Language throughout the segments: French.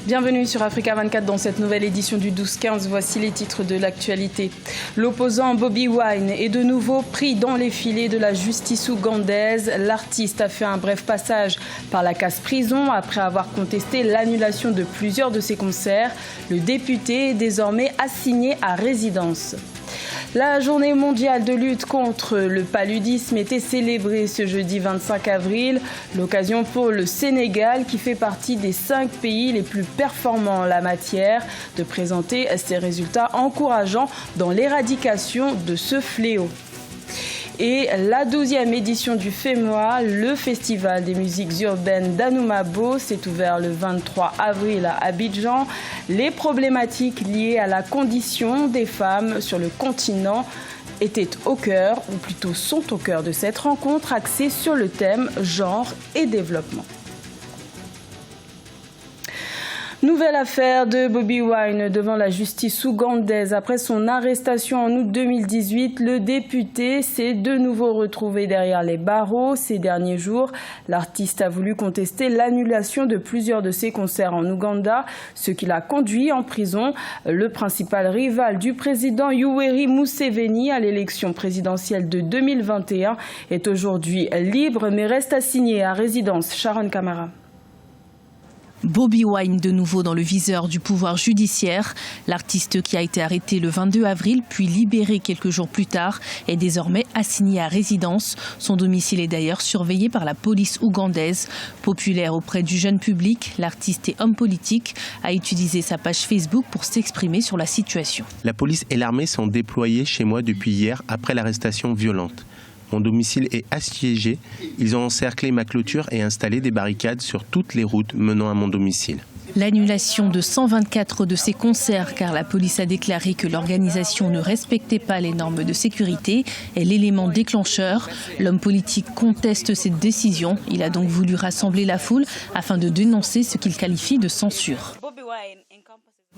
Bienvenue sur Africa 24 dans cette nouvelle édition du 12-15. Voici les titres de l'actualité. L'opposant Bobi Wine est de nouveau pris dans les filets de la justice ougandaise. L'artiste a fait un bref passage par la case prison après avoir contesté l'annulation de plusieurs de ses concerts. Le député est désormais assigné à résidence. La journée mondiale de lutte contre le paludisme était célébrée ce jeudi 25 avril. L'occasion pour le Sénégal, qui fait partie des 5 pays les plus performants en la matière, de présenter ses résultats encourageants dans l'éradication de ce fléau. Et la 12e édition du FEMOA, le festival des musiques urbaines d'Anoumabo, s'est ouvert le 23 avril à Abidjan. Les problématiques liées à la condition des femmes sur le continent étaient au cœur, ou plutôt sont au cœur de cette rencontre axée sur le thème genre et développement. Nouvelle affaire de Bobi Wine devant la justice ougandaise. Après son arrestation en août 2018, le député s'est de nouveau retrouvé derrière les barreaux. Ces derniers jours, l'artiste a voulu contester l'annulation de plusieurs de ses concerts en Ouganda, ce qui l'a conduit en prison. Le principal rival du président Yoweri Museveni à l'élection présidentielle de 2021 est aujourd'hui libre mais reste assigné à résidence. Sharon Kamara. Bobi Wine de nouveau dans le viseur du pouvoir judiciaire. L'artiste qui a été arrêté le 22 avril puis libéré quelques jours plus tard est désormais assigné à résidence. Son domicile est d'ailleurs surveillé par la police ougandaise. Populaire auprès du jeune public, l'artiste et homme politique a utilisé sa page Facebook pour s'exprimer sur la situation. La police et l'armée sont déployés chez moi depuis hier après l'arrestation violente. Mon domicile est assiégé. Ils ont encerclé ma clôture et installé des barricades sur toutes les routes menant à mon domicile. L'annulation de 124 de ses concerts, car la police a déclaré que l'organisation ne respectait pas les normes de sécurité, est l'élément déclencheur. L'homme politique conteste cette décision. Il a donc voulu rassembler la foule afin de dénoncer ce qu'il qualifie de censure.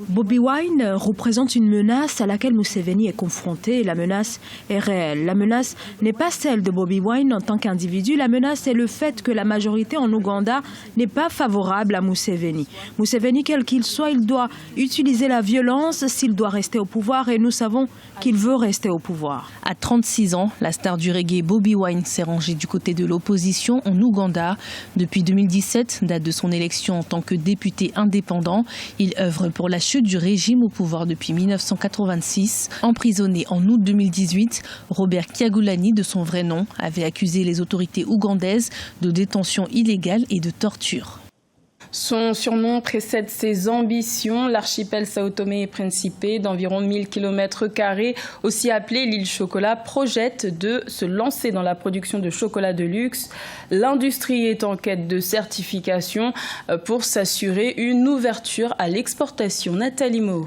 Bobi Wine représente une menace à laquelle Museveni est confronté. La menace est réelle. La menace n'est pas celle de Bobi Wine en tant qu'individu. La menace est le fait que la majorité en Ouganda n'est pas favorable à Museveni. Museveni, quel qu'il soit, il doit utiliser la violence s'il doit rester au pouvoir et nous savons qu'il veut rester au pouvoir. À 36 ans, la star du reggae Bobi Wine s'est rangée du côté de l'opposition en Ouganda. Depuis 2017, date de son élection en tant que député indépendant, il œuvre pour la chute du régime au pouvoir depuis 1986. Emprisonné en août 2018, Robert Kyagulanyi, de son vrai nom, avait accusé les autorités ougandaises de détention illégale et de torture. Son surnom précède ses ambitions. L'archipel Sao Tomé et Principe, d'environ 1000 km², aussi appelé l'île Chocolat, projette de se lancer dans la production de chocolat de luxe. L'industrie est en quête de certification pour s'assurer une ouverture à l'exportation. Nathalie Mo.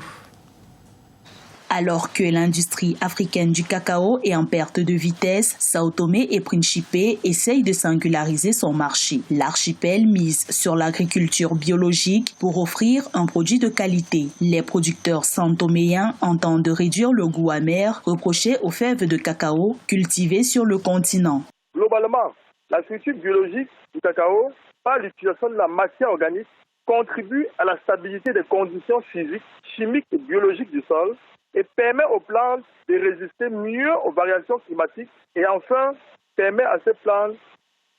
Alors que l'industrie africaine du cacao est en perte de vitesse, Sao Tomé et Principe essaye de singulariser son marché. L'archipel mise sur l'agriculture biologique pour offrir un produit de qualité. Les producteurs santoméens entendent réduire le goût amer reproché aux fèves de cacao cultivées sur le continent. Globalement, la structure biologique du cacao, par l'utilisation de la matière organique, contribue à la stabilité des conditions physiques, chimiques et biologiques du sol, et permet aux plantes de résister mieux aux variations climatiques et enfin permet à ces plantes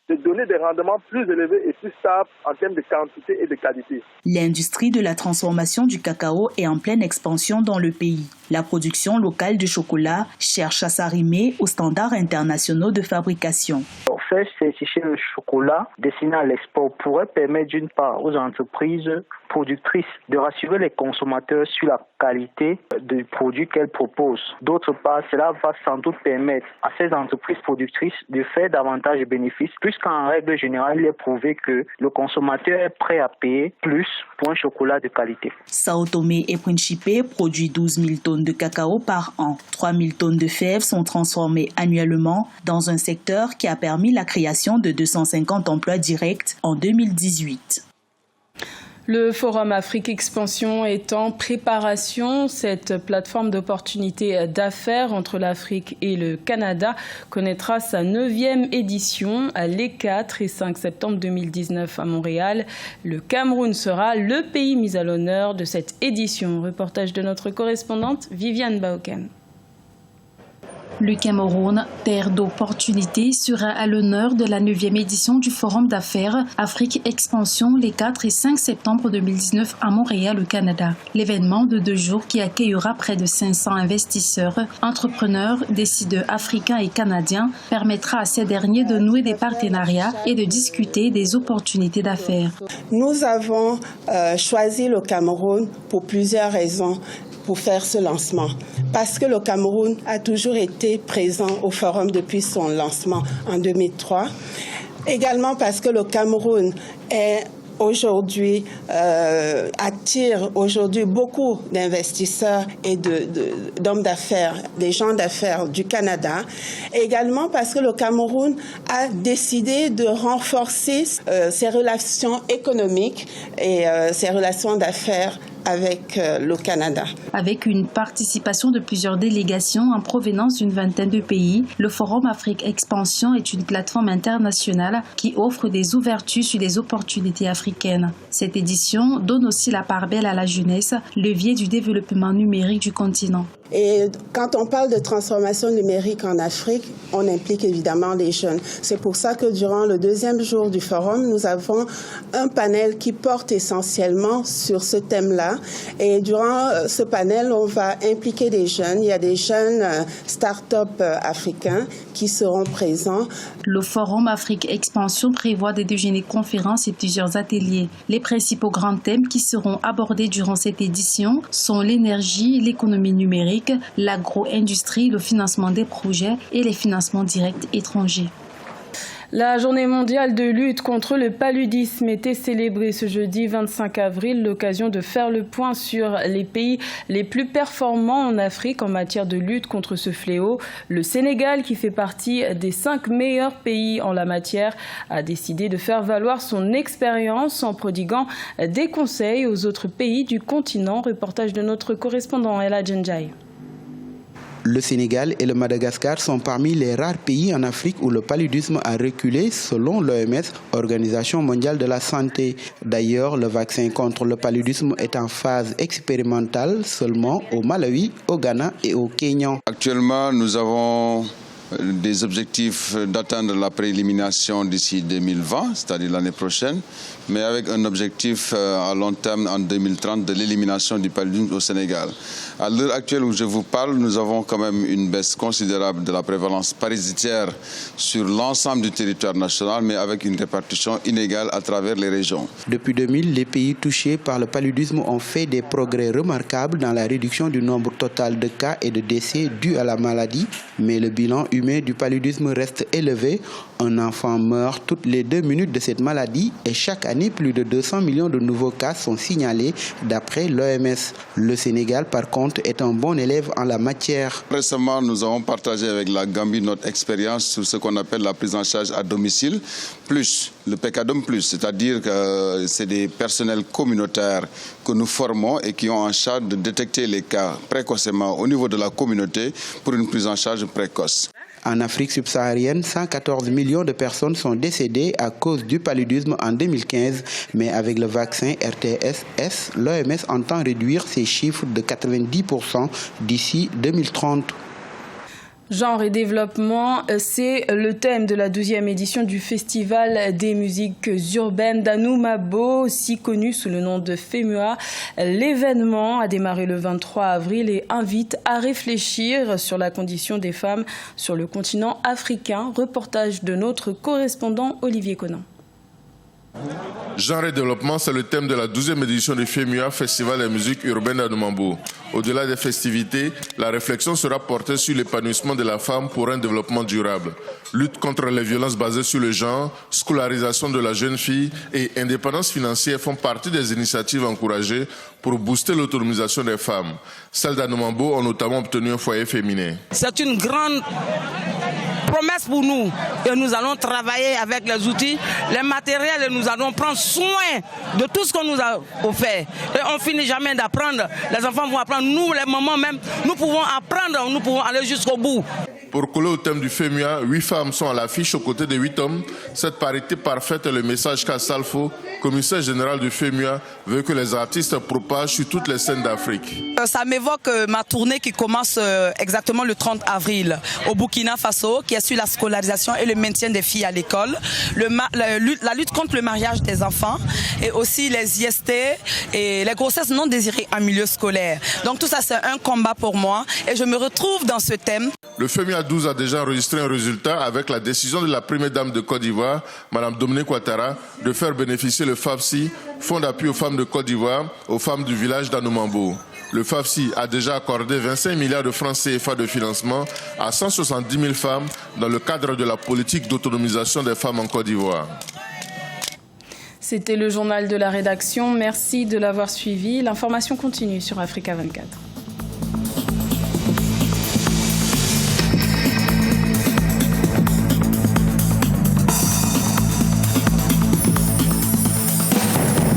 de donner des rendements plus élevés et plus stables en termes de quantité et de qualité. L'industrie de la transformation du cacao est en pleine expansion dans le pays. La production locale de chocolat cherche à s'arrimer aux standards internationaux de fabrication. Faire certifier le chocolat destiné à l'export pourrait permettre d'une part aux entreprises productrices de rassurer les consommateurs sur la qualité du produit qu'elles proposent. D'autre part, cela va sans doute permettre à ces entreprises productrices de faire davantage de bénéfices, puisqu'en règle générale, il est prouvé que le consommateur est prêt à payer plus pour un chocolat de qualité. Sao Tomé et Principe produit 12 000 tonnes de cacao par an. 3 000 tonnes de fèves sont transformées annuellement dans un secteur qui a permis la création de 250 emplois directs en 2018. Le Forum Afrique Expansion est en préparation. Cette plateforme d'opportunités d'affaires entre l'Afrique et le Canada connaîtra sa 9e édition les 4 et 5 septembre 2019 à Montréal. Le Cameroun sera le pays mis à l'honneur de cette édition. Reportage de notre correspondante Viviane Baoken. Le Cameroun, terre d'opportunités, sera à l'honneur de la 9e édition du Forum d'affaires Afrique Expansion les 4 et 5 septembre 2019 à Montréal, au Canada. L'événement de 2 jours qui accueillera près de 500 investisseurs, entrepreneurs, décideurs africains et canadiens permettra à ces derniers de nouer des partenariats et de discuter des opportunités d'affaires. Nous avons choisi le Cameroun pour plusieurs raisons pour faire ce lancement. Parce que le Cameroun a toujours été présent au Forum depuis son lancement en 2003. Également parce que le Cameroun est aujourd'hui attire aujourd'hui beaucoup d'investisseurs et d'hommes d'affaires, des gens d'affaires du Canada. Et également parce que le Cameroun a décidé de renforcer ses relations économiques et ses relations d'affaires avec le Canada. Avec une participation de plusieurs délégations en provenance d'une vingtaine de pays, le Forum Afrique Expansion est une plateforme internationale qui offre des ouvertures sur les opportunités africaines. Cette édition donne aussi la part belle à la jeunesse, levier du développement numérique du continent. Et quand on parle de transformation numérique en Afrique, on implique évidemment les jeunes. C'est pour ça que durant le 2e jour du forum, nous avons un panel qui porte essentiellement sur ce thème-là. Et durant ce panel, on va impliquer des jeunes. Il y a des jeunes start-up africains qui seront présents. Le Forum Afrique Expansion prévoit des déjeuners conférences et plusieurs ateliers. Les principaux grands thèmes qui seront abordés durant cette édition sont l'énergie, l'économie numérique, l'agro-industrie, le financement des projets et les financements directs étrangers. La journée mondiale de lutte contre le paludisme était célébrée ce jeudi 25 avril, l'occasion de faire le point sur les pays les plus performants en Afrique en matière de lutte contre ce fléau. Le Sénégal, qui fait partie des 5 meilleurs pays en la matière, a décidé de faire valoir son expérience en prodiguant des conseils aux autres pays du continent. Reportage de notre correspondant Ella Djenjaï. Le Sénégal et le Madagascar sont parmi les rares pays en Afrique où le paludisme a reculé selon l'OMS, Organisation mondiale de la santé. D'ailleurs, le vaccin contre le paludisme est en phase expérimentale seulement au Malawi, au Ghana et au Kenya. Actuellement, nous avons des objectifs d'atteindre la préélimination d'ici 2020, c'est-à-dire l'année prochaine, mais avec un objectif à long terme en 2030 de l'élimination du paludisme au Sénégal. À l'heure actuelle où je vous parle, nous avons quand même une baisse considérable de la prévalence parasitaire sur l'ensemble du territoire national, mais avec une répartition inégale à travers les régions. Depuis 2000, les pays touchés par le paludisme ont fait des progrès remarquables dans la réduction du nombre total de cas et de décès dus à la maladie, mais le bilan humain du paludisme reste élevé. Un enfant meurt toutes les 2 minutes de cette maladie et chaque année, plus de 200 millions de nouveaux cas sont signalés d'après l'OMS. Le Sénégal, par contre, est un bon élève en la matière. Récemment, nous avons partagé avec la Gambie notre expérience sur ce qu'on appelle la prise en charge à domicile, plus le PECADOM+, c'est-à-dire que c'est des personnels communautaires que nous formons et qui ont en charge de détecter les cas précocement au niveau de la communauté pour une prise en charge précoce. En Afrique subsaharienne, 114 millions de personnes sont décédées à cause du paludisme en 2015. Mais avec le vaccin RTS-S, l'OMS entend réduire ces chiffres de 90% d'ici 2030. Genre et développement, c'est le thème de la 12e édition du Festival des musiques urbaines d'Anoumabo, aussi connu sous le nom de FEMUA. L'événement a démarré le 23 avril et invite à réfléchir sur la condition des femmes sur le continent africain. Reportage de notre correspondant Olivier Conan. Genre et développement, c'est le thème de la 12e édition du FEMUA, Festival des musiques urbaines d'Anoumabo. Au-delà des festivités, la réflexion sera portée sur l'épanouissement de la femme pour un développement durable. Lutte contre les violences basées sur le genre, scolarisation de la jeune fille et indépendance financière font partie des initiatives encouragées pour booster l'autonomisation des femmes. Celles d'Anoumabo ont notamment obtenu un foyer féminin. C'est une grande promesse pour nous. Et nous allons travailler avec les outils, les matériels, et nous allons prendre soin de tout ce qu'on nous a offert. Et on finit jamais d'apprendre. Les enfants vont apprendre. Nous, les mamans même, nous pouvons apprendre, nous pouvons aller jusqu'au bout. Pour coller au thème du FEMUA, 8 femmes sont à l'affiche aux côtés de 8 hommes. Cette parité parfaite est le message qu'Assalfo, commissaire général du FEMUA, veut que les artistes propagent sur toutes les scènes d'Afrique. Ça m'évoque ma tournée qui commence exactement le 30 avril au Burkina Faso, qui est sur la scolarisation et le maintien des filles à l'école, la lutte contre le mariage des enfants et aussi les IST et les grossesses non désirées en milieu scolaire. Donc tout ça, c'est un combat pour moi et je me retrouve dans ce thème. Le FEMUA 12 a déjà enregistré un résultat avec la décision de la première dame de Côte d'Ivoire, Mme Dominique Ouattara, de faire bénéficier le FAFSI, Fonds d'appui aux femmes de Côte d'Ivoire, aux femmes du village d'Anoumambo. Le FAFSI a déjà accordé 25 milliards de francs CFA de financement à 170 000 femmes dans le cadre de la politique d'autonomisation des femmes en Côte d'Ivoire. C'était le journal de la rédaction. Merci de l'avoir suivi. L'information continue sur Africa 24.